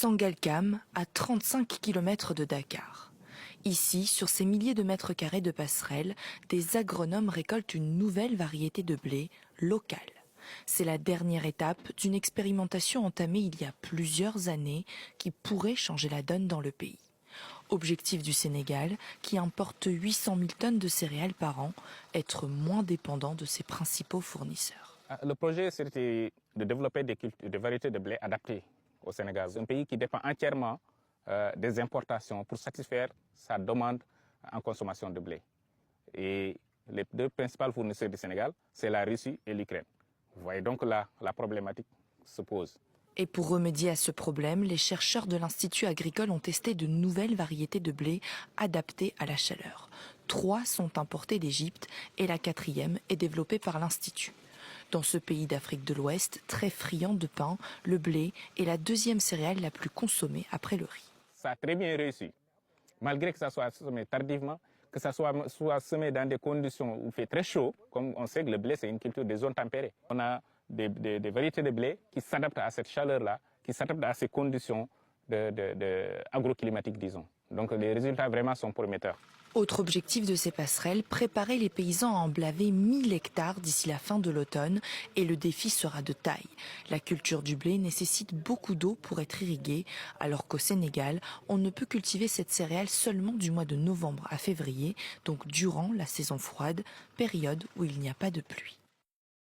Sangalkam, à 35 km de Dakar. Ici, sur ces milliers de mètres carrés de passerelles, des agronomes récoltent une nouvelle variété de blé locale. C'est la dernière étape d'une expérimentation entamée il y a plusieurs années qui pourrait changer la donne dans le pays. Objectif du Sénégal, qui importe 800 000 tonnes de céréales par an, être moins dépendant de ses principaux fournisseurs. Le projet, c'était de développer des variétés de blé adaptées au Sénégal. C'est un pays qui dépend entièrement des importations pour satisfaire sa demande en consommation de blé. Et les deux principaux fournisseurs du Sénégal, c'est la Russie et l'Ukraine. Vous voyez donc là, la problématique se pose. Et pour remédier à ce problème, les chercheurs de l'Institut agricole ont testé de nouvelles variétés de blé adaptées à la chaleur. 3 sont importées d'Égypte et la 4e est développée par l'Institut. Dans ce pays d'Afrique de l'Ouest, très friand de pain, le blé est la 2e céréale la plus consommée après le riz. Ça a très bien réussi, malgré que ça soit semé tardivement, que ça soit semé dans des conditions où il fait très chaud, comme on sait que le blé c'est une culture des zones tempérées. On a des variétés de blé qui s'adaptent à cette chaleur-là, qui s'adaptent à ces conditions agroclimatiques, disons. Donc les résultats vraiment sont prometteurs. Autre objectif de ces passerelles, préparer les paysans à emblaver 1000 hectares d'ici la fin de l'automne, et le défi sera de taille. La culture du blé nécessite beaucoup d'eau pour être irriguée, alors qu'au Sénégal, on ne peut cultiver cette céréale seulement du mois de novembre à février, donc durant la saison froide, période où il n'y a pas de pluie.